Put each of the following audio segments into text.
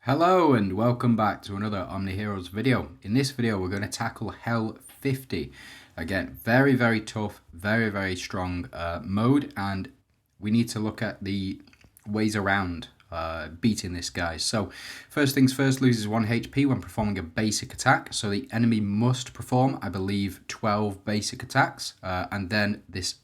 Hello and welcome back to another OMNIHEROES video. In this video we're going to tackle Hell 50. Again, very tough, very strong mode, and we need to look at the ways around beating this guy. So first things first, loses 1 HP when performing a basic attack. So the enemy must perform, I believe, 12 basic attacks, and then this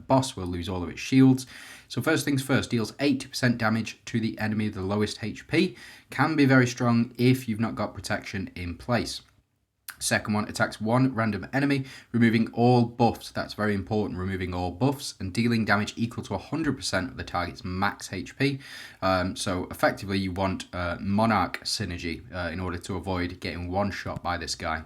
boss will lose all of its shields. So first things first, deals 80% damage to the enemy with the lowest HP. Can be very strong if you've not got protection in place. Second one, attacks one random enemy, removing all buffs. That's very important, removing all buffs, and dealing damage equal to 100% of the target's max HP. So effectively you want Monarch synergy in order to avoid getting one shot by this guy.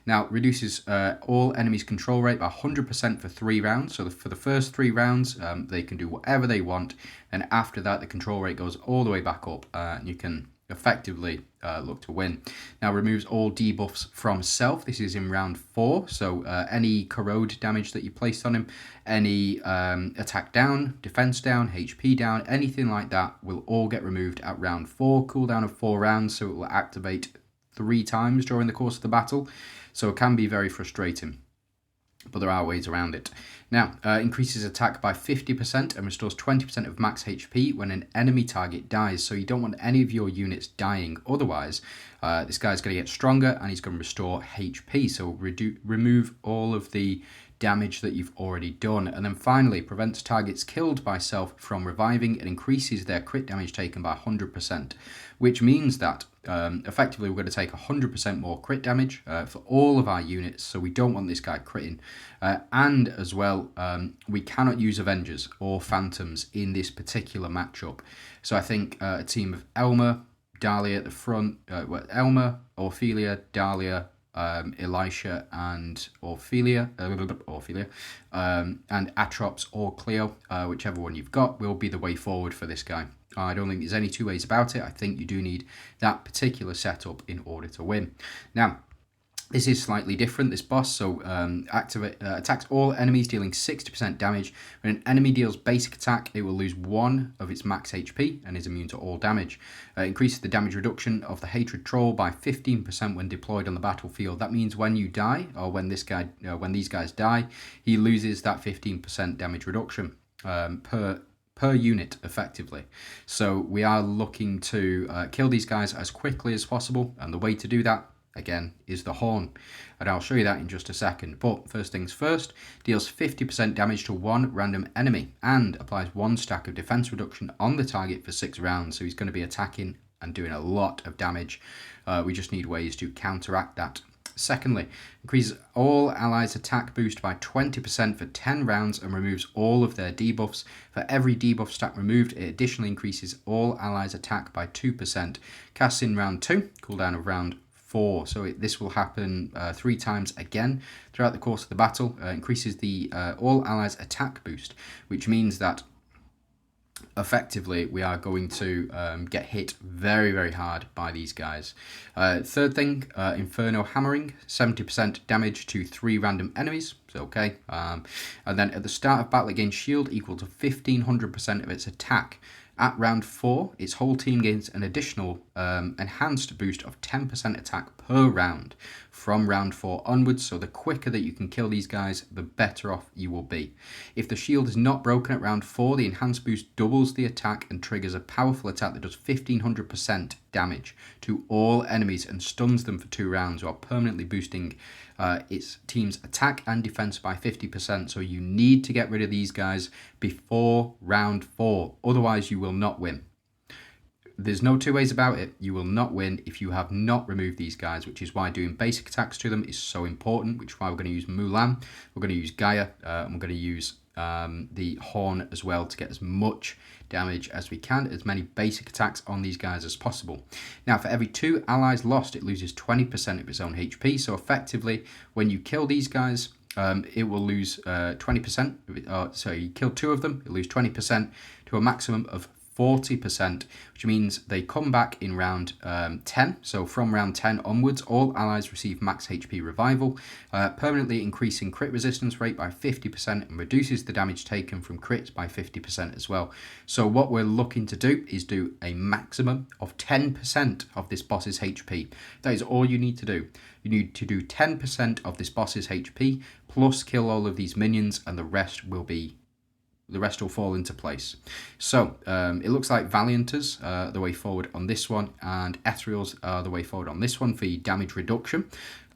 Now, reduces all enemies' control rate by 100% for 3 rounds. So for the first 3 rounds, they can do whatever they want, and after that the control rate goes all the way back up, and you can effectively look to win. Now, removes all debuffs from self. This is in round 4, so any corrode damage that you placed on him, any attack down, defense down, HP down, anything like that will all get removed at round 4. Cooldown of 4 rounds, so it will activate 3 times during the course of the battle, so it can be very frustrating, but there are ways around it. Now, increases attack by 50% and restores 20% of max HP when an enemy target dies. So you don't want any of your units dying. Otherwise, this guy's going to get stronger and he's going to restore HP. So remove all of the damage that you've already done. And then finally, prevents targets killed by self from reviving and increases their crit damage taken by 100%, which means that effectively we're going to take 100% more crit damage for all of our units, so we don't want this guy critting. And as well, we cannot use Avengers or Phantoms in this particular matchup. So I think a team of Elmer, Dahlia at the front, Elmer, Ophelia, Dahlia, Elisha and Ophelia, and Atrops or Cleo, whichever one you've got, will be the way forward for this guy. I don't think there's any two ways about it. I think you do need that particular setup in order to win. Now, this is slightly different, this boss, so attacks all enemies, dealing 60% damage. When an enemy deals basic attack, it will lose 1 of its max HP and is immune to all damage. Increases the damage reduction of the Hatred Troll by 15% when deployed on the battlefield. That means when you die, or when these guys die, he loses that 15% damage reduction per unit, effectively. So we are looking to kill these guys as quickly as possible, and the way to do that, again, is the horn, and I'll show you that in just a second. But first things first, deals 50% damage to 1 random enemy and applies 1 stack of defense reduction on the target for 6 rounds. So he's going to be attacking and doing a lot of damage. We just need ways to counteract that. Secondly, increases all allies' attack boost by 20% for 10 rounds and removes all of their debuffs. For every debuff stack removed, it additionally increases all allies' attack by 2%. Casts in round 2, cooldown of round 4. So this will happen 3 times again throughout the course of the battle. Increases the all allies' attack boost, which means that effectively we are going to get hit very hard by these guys. Third thing, Inferno Hammering, 70% damage to 3 random enemies, so okay. And then at the start of battle, again, shield equal to 1500% of its attack. At round 4, its whole team gains an additional enhanced boost of 10% attack per round from round 4 onwards, so the quicker that you can kill these guys, the better off you will be. If the shield is not broken at round 4, the enhanced boost doubles the attack and triggers a powerful attack that does 1500% damage to all enemies and stuns them for 2 rounds, while permanently boosting its team's attack and defense by 50%. So you need to get rid of these guys before round 4, otherwise you will not win. There's no two ways about it. You will not win if you have not removed these guys, which is why doing basic attacks to them is so important, which is why we're going to use Mulan, we're going to use Gaia, and we're going to use the horn as well to get as much damage as we can, as many basic attacks on these guys as possible. Now, for every 2 allies lost, it loses 20% of its own HP. So effectively, when you kill these guys, it will lose 20%. So you kill 2 of them, it lose 20% to a maximum of 40%, which means they come back in round 10. So from round 10 onwards, all allies receive max HP revival, permanently increasing crit resistance rate by 50% and reduces the damage taken from crits by 50% as well. So what we're looking to do is do a maximum of 10% of this boss's HP. That is all you need to do. You need to do 10% of this boss's HP plus kill all of these minions, and the rest will fall into place. So it looks like Valianters are the way forward on this one, and Ethereals are the way forward on this one for damage reduction.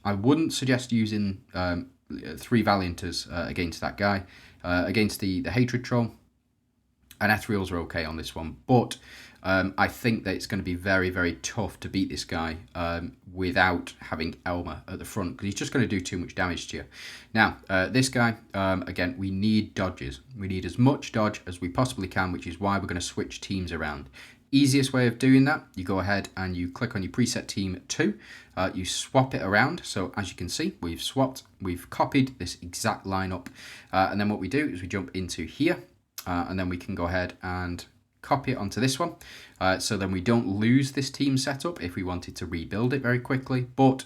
I wouldn't suggest using 3 Valianters against that guy. Against the Hatred Troll, and Ethereals are okay on this one, but I think that it's going to be very, very tough to beat this guy without having Elmer at the front, because he's just going to do too much damage to you. Now, this guy, again, we need dodges. We need as much dodge as we possibly can, which is why we're going to switch teams around. Easiest way of doing that, you go ahead and you click on your preset team 2, you swap it around. So as you can see, we've swapped, we've copied this exact lineup, and then what we do is we jump into here, and then we can go ahead and copy it onto this one, so then we don't lose this team setup if we wanted to rebuild it very quickly. But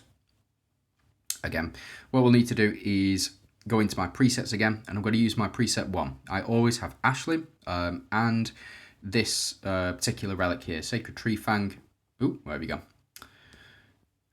again, what we'll need to do is go into my presets again, and I'm going to use my preset 1. I always have Ashley and this particular relic here, Sacred Tree Fang. Ooh, where we go.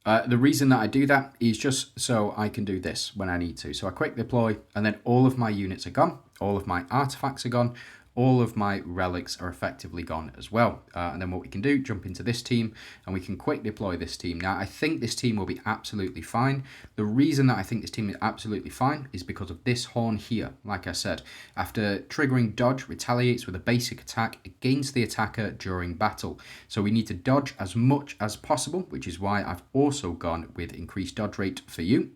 The reason that I do that is just so I can do this when I need to. So I quick deploy, and then all of my units are gone, all of my artifacts are gone, all of my relics are effectively gone as well. And then what we can do, jump into this team, and we can quick deploy this team. Now, I think this team will be absolutely fine. The reason that I think this team is absolutely fine is because of this horn here. Like I said, after triggering dodge, retaliates with a basic attack against the attacker during battle. So we need to dodge as much as possible, which is why I've also gone with increased dodge rate for you.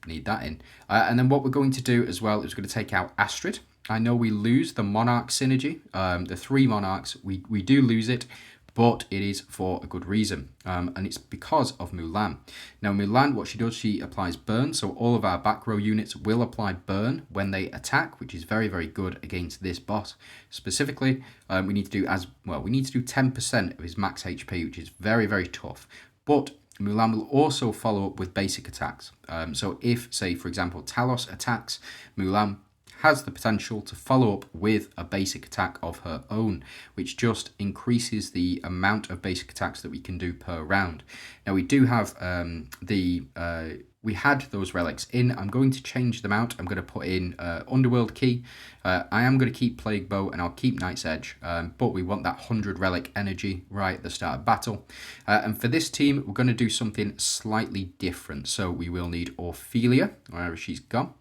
Need that in. And then what we're going to do as well is we're going to take out Astrid. I know we lose the Monarch synergy, the 3 Monarchs, we do lose it, but it is for a good reason, and it's because of Mulan. Now Mulan, what she does, she applies burn, so all of our back row units will apply burn when they attack, which is very, very good against this boss. Specifically, we need to do 10% of his max HP, which is very, very tough, but Mulan will also follow up with basic attacks. So if, say, for example, Talos attacks, Mulan has the potential to follow up with a basic attack of her own, which just increases the amount of basic attacks that we can do per round. Now we do have we had those relics in. I'm going to change them out. I'm going to put in Underworld Key. I am going to keep Plague Bow, and I'll keep Night's Edge, but we want that 100 relic energy right at the start of battle. And for this team, we're going to do something slightly different. So we will need Ophelia, wherever she's gone.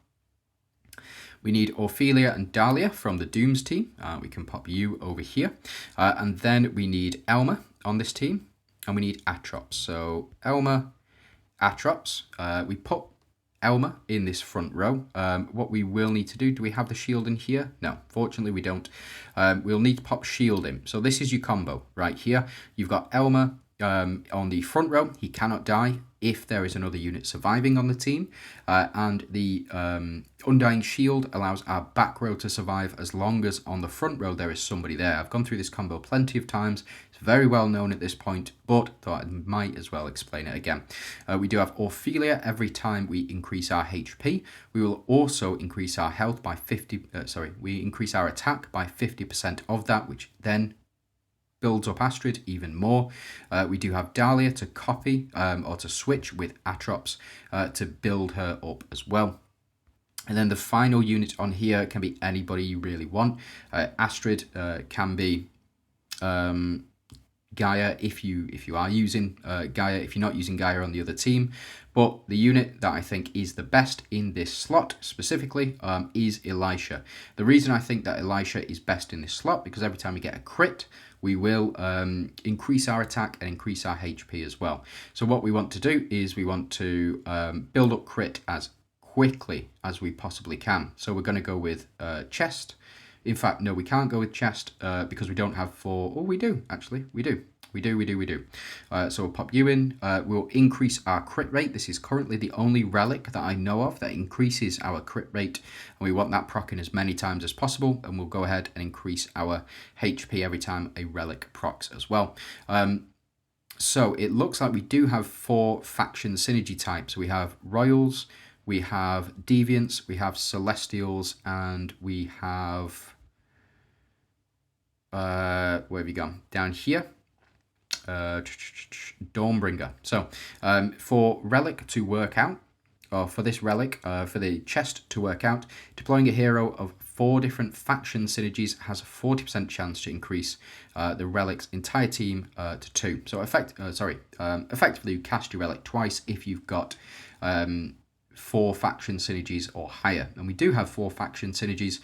We need Ophelia and Dahlia from the Dooms team. We can pop you over here. And then we need Elma on this team. And we need Atrops. So Elma, Atrops. We put Elma in this front row. What we will need to do we have the shield in here? No, fortunately we don't. We'll need to pop shield in. So this is your combo right here. You've got Elma on the front row. He cannot die if there is another unit surviving on the team, and the Undying Shield allows our back row to survive as long as on the front row there is somebody there. I've gone through this combo plenty of times. It's very well known at this point, but thought I might as well explain it again. We do have Ophelia every time we increase our HP. We will also increase our health by we increase our attack by 50% of that, which then builds up Astrid even more. We do have Dahlia to copy or to switch with Atrops to build her up as well. And then the final unit on here can be anybody you really want. Astrid can be Gaia if you are using Gaia, if you're not using Gaia on the other team. But the unit that I think is the best in this slot specifically is Elisha. The reason I think that Elisha is best in this slot, because every time we get a crit, we will increase our attack and increase our HP as well. So what we want to do is we want to build up crit as quickly as we possibly can. So we're going to go with chest, In fact, no, we can't go with chest because we don't have 4. Oh, we do, actually. We do. We do. So we'll pop you in. We'll increase our crit rate. This is currently the only relic that I know of that increases our crit rate. And we want that proccing as many times as possible. And we'll go ahead and increase our HP every time a relic procs as well. So it looks like we do have 4 faction synergy types. We have Royals, we have Deviants, we have Celestials, and we have... where have you gone? Down here. Dawnbringer. So for relic to work out, or for this relic, for the chest to work out, deploying a hero of 4 different faction synergies has a 40% chance to increase the relic's entire team to 2. So effectively you cast your relic twice if you've got 4 faction synergies or higher. And we do have 4 faction synergies.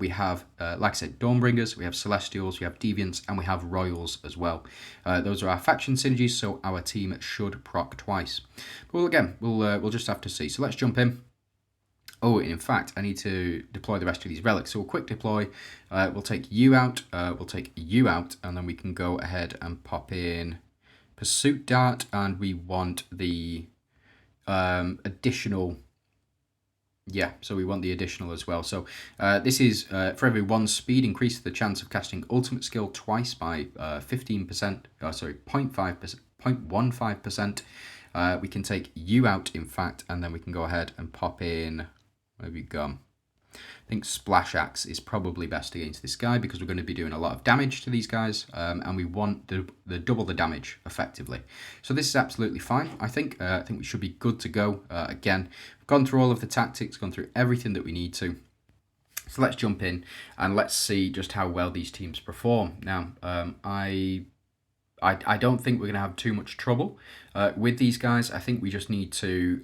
We have, like I said, Dawnbringers, we have Celestials, we have Deviants, and we have Royals as well. Those are our faction synergies, so our team should proc twice. But we'll just have to see. So let's jump in. Oh, and in fact, I need to deploy the rest of these relics. So we'll quick deploy. We'll take you out. We'll take you out, and then we can go ahead and pop in Pursuit Dart, and we want the additional. Yeah, so we want the additional as well. So this is for every 1 speed, increase the chance of casting ultimate skill twice by 15%. 0.15%. We can take you out, in fact, and then we can go ahead and pop in. Where have you gone? I think Splash Axe is probably best against this guy because we're going to be doing a lot of damage to these guys, and we want the double the damage effectively. So this is absolutely fine. I think we should be good to go. Again, we've gone through all of the tactics, gone through everything that we need to. So let's jump in and let's see just how well these teams perform. Now, I don't think we're going to have too much trouble with these guys. I think we just need to.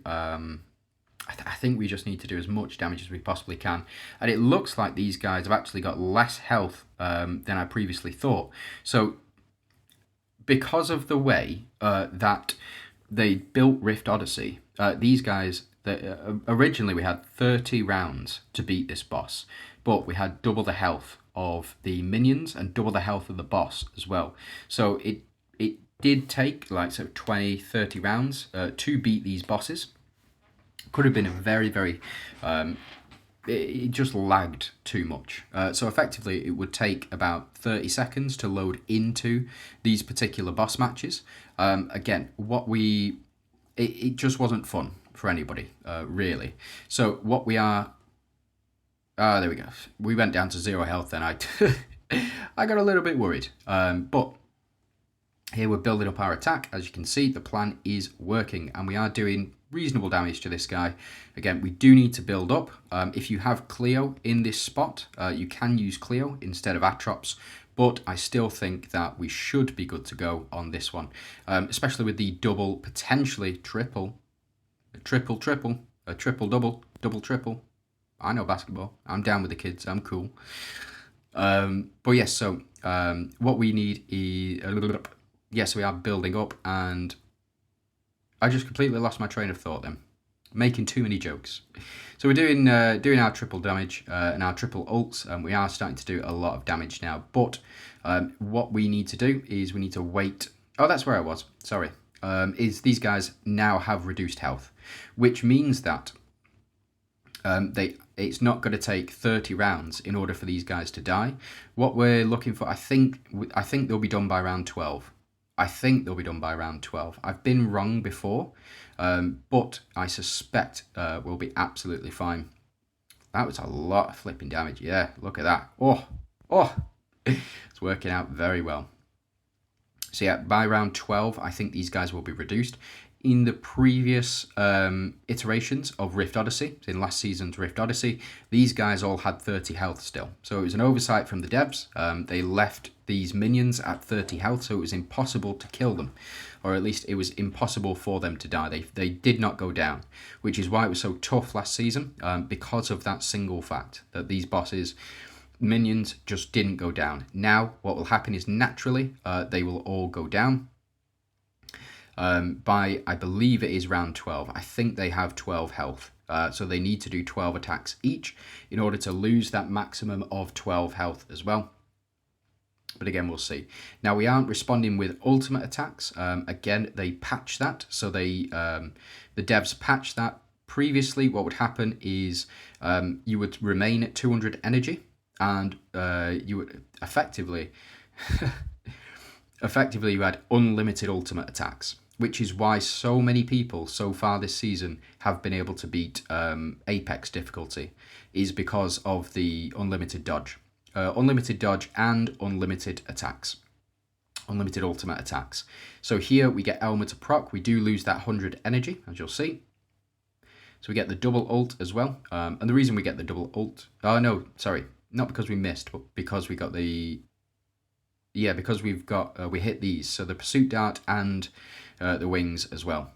I think we just need to do as much damage as we possibly can. And it looks like these guys have actually got less health than I previously thought. So because of the way that they built Rift Odyssey, these guys, originally we had 30 rounds to beat this boss, but we had double the health of the minions and double the health of the boss as well. So it did take like 20, 30 rounds to beat these bosses. Could have been a very, very, it just lagged too much. So effectively it would take about 30 seconds to load into these particular boss matches. Again, it just wasn't fun for anybody, really. So what we are, there we go. We went down to 0 health then. I got a little bit worried, but here we're building up our attack. As you can see, the plan is working and we are doing reasonable damage to this guy. Again, we do need to build up. If you have Cleo in this spot, you can use Cleo instead of Atrops, but I still think that we should be good to go on this one, especially with the double, potentially triple, triple, double, triple. I know basketball. I'm down with the kids. I'm cool. But yes, so what we need is a little bit. Yes, we are building up, and I just completely lost my train of thought then. Making too many jokes. So we're doing our triple damage and our triple ults, and we are starting to do a lot of damage now. But what we need to do is we need to wait. Oh, that's where I was. Sorry. Is these guys now have reduced health, which means that it's not going to take 30 rounds in order for these guys to die. What we're looking for, I think they'll be done by round 12. I've been wrong before, but I suspect we'll be absolutely fine. That was a lot of flipping damage. Yeah, look at that. Oh, it's working out very well. So yeah, by round 12, I think these guys will be reduced. In the previous iterations of Rift Odyssey, in last season's Rift Odyssey, these guys all had 30 health still. So it was an oversight from the devs. They left these minions at 30 health, so it was impossible to kill them. Or at least it was impossible for them to die. They did not go down, which is why it was so tough last season, because of that single fact, that these bosses, minions, just didn't go down. Now, what will happen is naturally, they will all go down. By, I believe it is round 12. I think they have 12 health So they need to do 12 attacks each in order to lose that maximum of 12 health as well. But again, we'll see. Now, we aren't responding with ultimate attacks. Again, they patch that. So the devs patch that. Previously, what would happen is you would remain at 200 energy, and you would effectively you had unlimited ultimate attacks, which is why so many people so far this season have been able to beat Apex difficulty, is because of the unlimited dodge. Unlimited dodge and unlimited attacks. Unlimited ultimate attacks. So here we get Elmer to proc. We do lose that 100 energy, as you'll see. So we get the double ult as well. And the reason we get the double ult... Oh, no, sorry. Not because we missed, but because we got the... Yeah, because we've got... we hit these. So the pursuit dart and the wings as well.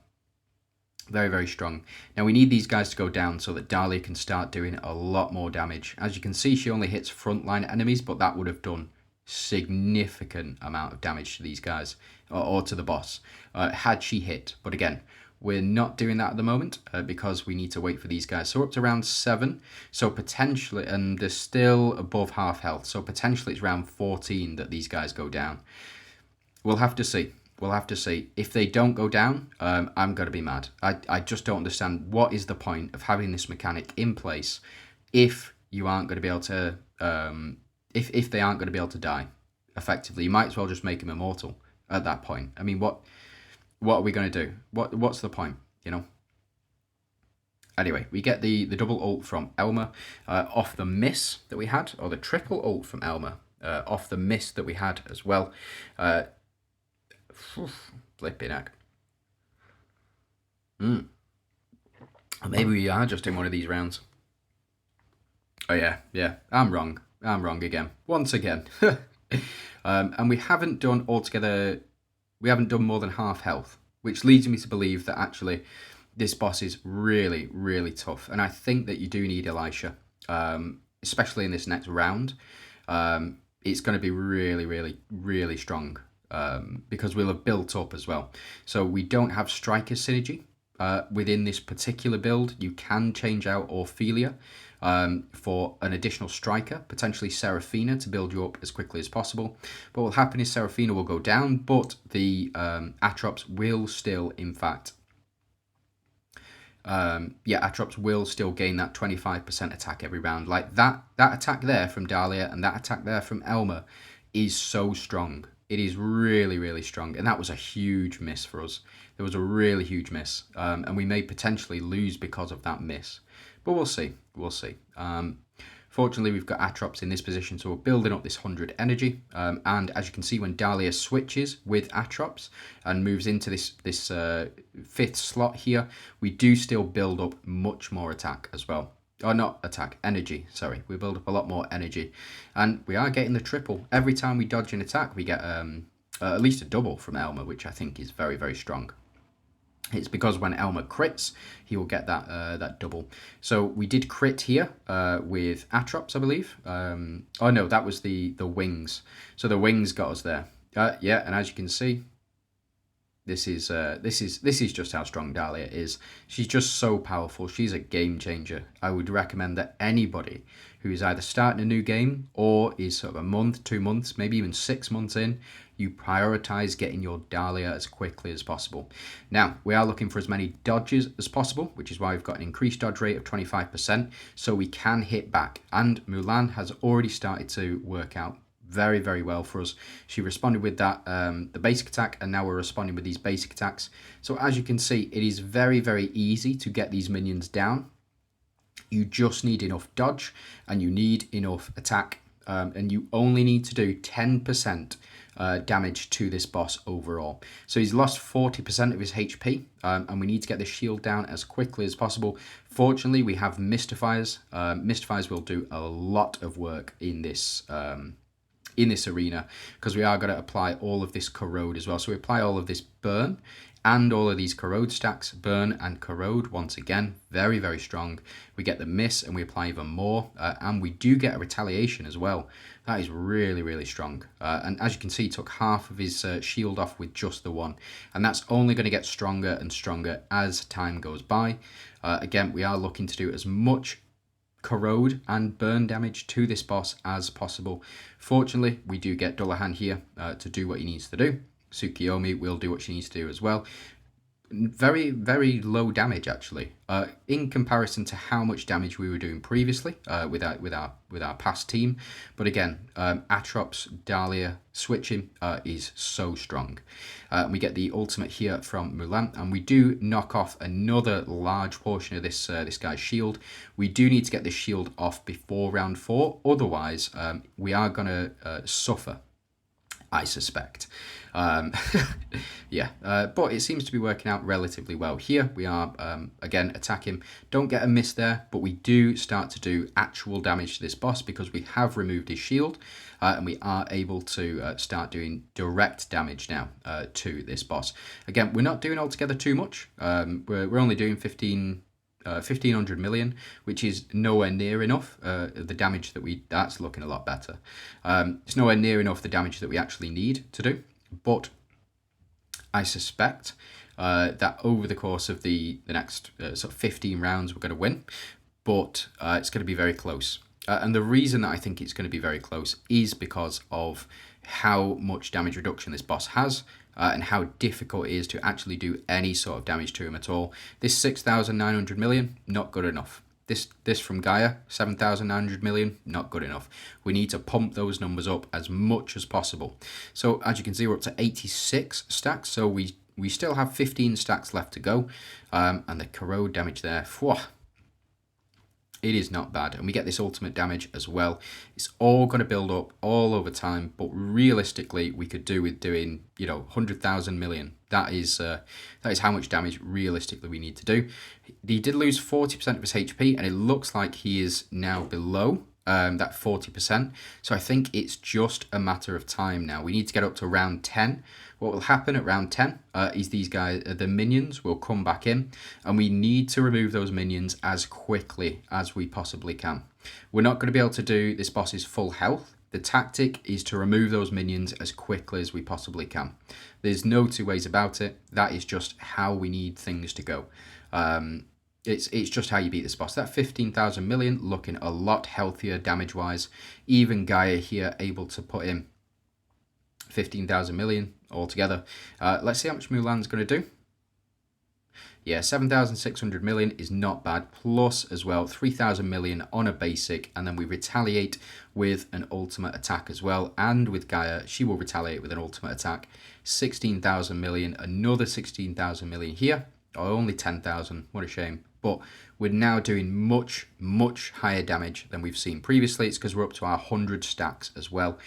Very, very strong. Now we need these guys to go down so that Dahlia can start doing a lot more damage. As you can see, she only hits frontline enemies, but that would have done significant amount of damage to these guys, or to the boss, had she hit. But again, we're not doing that at the moment because we need to wait for these guys. So we're up to round 7, so potentially, and they're still above half health, so potentially it's round 14 that these guys go down. We'll have to see. We'll have to see. If they don't go down, I'm going to be mad. I just don't understand what is the point of having this mechanic in place if you aren't going to be able to, if they aren't going to be able to die effectively. You might as well just make them immortal at that point. I mean, what are we going to do? What's the point, you know? Anyway, we get the double ult from Elmer off the miss that we had, or the triple ult from Elmer off the miss that we had as well. Flipping heck. Maybe we are just in one of these rounds. Oh yeah, I'm wrong again, once again. And we haven't done altogether, we haven't done more than half health, which leads me to believe that actually this boss is really, really tough. And I think that you do need Elisha, especially in this next round. It's going to be really, really, really strong. Because we'll have built up as well. So we don't have striker synergy within this particular build. You can change out Ophelia for an additional striker, potentially Seraphina, to build you up as quickly as possible. But what will happen is Seraphina will go down, but the Atrops will still, in fact, Atrops will still gain that 25% attack every round. Like that attack there from Dahlia and that attack there from Elmer is so strong. It is really, really strong. And that was a huge miss for us. There was a really huge miss. And we may potentially lose because of that miss. But we'll see. We'll see. Fortunately, we've got Atrops in this position, so we're building up this 100 energy. And as you can see, when Dahlia switches with Atrops and moves into this 5th slot here, we do still build up much more attack as well. Oh, not attack, energy, sorry. We build up a lot more energy. And we are getting the triple. Every time we dodge an attack, we get at least a double from Elmer, which I think is very, very strong. It's because when Elmer crits, he will get that double. So we did crit here with Atrops, I believe. Oh no, that was the wings. So the wings got us there. Yeah, and as you can see, this is just how strong Dahlia is. She's just so powerful. She's a game changer. I would recommend that anybody who is either starting a new game or is sort of a month, 2 months, maybe even 6 months in, you prioritize getting your Dahlia as quickly as possible. Now, we are looking for as many dodges as possible, which is why we've got an increased dodge rate of 25%, so we can hit back. And Mulan has already started to work out very, very well for us. She responded with that, the basic attack, and now we're responding with these basic attacks. So as you can see, it is very, very easy to get these minions down. You just need enough dodge, and you need enough attack, and you only need to do 10% damage to this boss overall. So he's lost 40% of his HP, and we need to get this shield down as quickly as possible. Fortunately, we have Mystifiers. Mystifiers will do a lot of work in this in this arena, because we are going to apply all of this corrode as well. So we apply all of this burn and all of these corrode stacks, burn and corrode once again, very, very strong. We get the miss and we apply even more, and we do get a retaliation as well. That is really, really strong. And as you can see, he took half of his shield off with just the one, and that's only going to get stronger and stronger as time goes by. Again, we are looking to do as much corrode and burn damage to this boss as possible. Fortunately, we do get Dullahan here to do what he needs to do. Tsukiyomi will do what she needs to do as well. Very, very low damage actually, in comparison to how much damage we were doing previously with our past team. But again, Atrops Dahlia switching is so strong. We get the ultimate here from Mulan, and we do knock off another large portion of this this guy's shield. We do need to get this shield off before round 4, otherwise we are gonna suffer, I suspect. Yeah, but it seems to be working out relatively well. Here we are, again, attacking. Don't get a miss there, but we do start to do actual damage to this boss because we have removed his shield, and we are able to start doing direct damage now to this boss. Again, we're not doing altogether too much. We're only doing 1500 million, which is nowhere near enough. The damage that that's looking a lot better. It's nowhere near enough the damage that we actually need to do, but I suspect that over the course of the next sort of 15 rounds, we're going to win, but it's going to be very close. And the reason that I think it's going to be very close is because of how much damage reduction this boss has, and how difficult it is to actually do any sort of damage to him at all. This 6,900 million, not good enough. This from Gaia, 7,900 million, not good enough. We need to pump those numbers up as much as possible. So as you can see, we're up to 86 stacks, so we still have 15 stacks left to go. And the corrode damage there, whew, it is not bad, and we get this ultimate damage as well. It's all going to build up all over time, but realistically we could do with doing 100,000 million. That is how much damage realistically we need to do. He did lose 40% of his HP, and it looks like he is now below that 40%. So I think it's just a matter of time now. We need to get up to round 10. What will happen at round 10 is these guys, the minions, will come back in, and we need to remove those minions as quickly as we possibly can. We're not going to be able to do this boss's full health. The tactic is to remove those minions as quickly as we possibly can. There's no two ways about it. That is just how we need things to go. It's just how you beat this boss. That 15,000 million looking a lot healthier damage-wise. Even Gaia here able to put in 15,000 million altogether. Let's see how much Mulan's going to do. Yeah, 7,600 million is not bad. Plus as well, 3,000 million on a basic, and then we retaliate with an ultimate attack as well. And with Gaia, she will retaliate with an ultimate attack. 16,000 million, another 16,000 million here. Oh, only 10,000, what a shame. But we're now doing much, much higher damage than we've seen previously. It's because we're up to our 100 stacks as well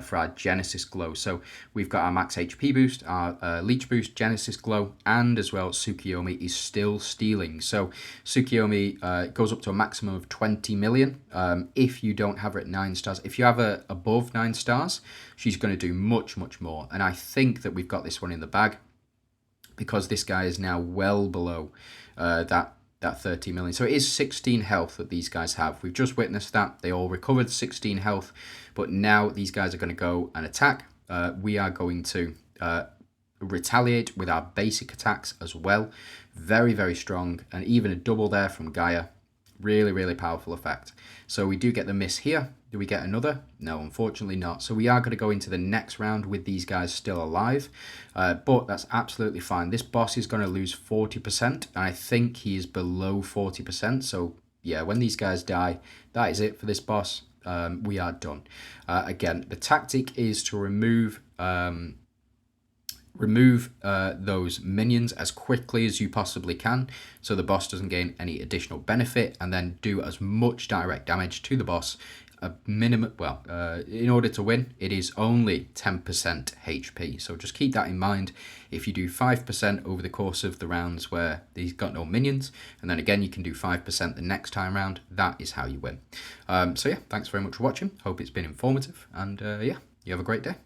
for our Genesis Glow. So we've got our max HP boost, our Leech boost, Genesis Glow, and as well Tsukiyomi is still stealing. So Tsukiyomi goes up to a maximum of 20 million if you don't have her at 9 stars. If you have her above 9 stars, she's going to do much, much more. And I think that we've got this one in the bag, because this guy is now well below that 30 million. So it is 16 health that these guys have. We've just witnessed that. They all recovered 16 health, but now these guys are going to go and attack. We are going to retaliate with our basic attacks as well. Very, very strong, and even a double there from Gaia. Really, really powerful effect. So we do get the miss here. Do we get another? No, unfortunately not. So we are going to go into the next round with these guys still alive, but that's absolutely fine. This boss is going to lose 40%, and I think he is below 40%. So yeah, when these guys die, that is it for this boss. We are done. Again, the tactic is to remove those minions as quickly as you possibly can, so the boss doesn't gain any additional benefit, and then do as much direct damage to the boss. A minimum, well, in order to win, it is only 10% HP. So just keep that in mind. If you do 5% over the course of the rounds where he's got no minions, and then again you can do 5% the next time round, that is how you win. So yeah, thanks very much for watching. Hope it's been informative, and yeah, You have a great day.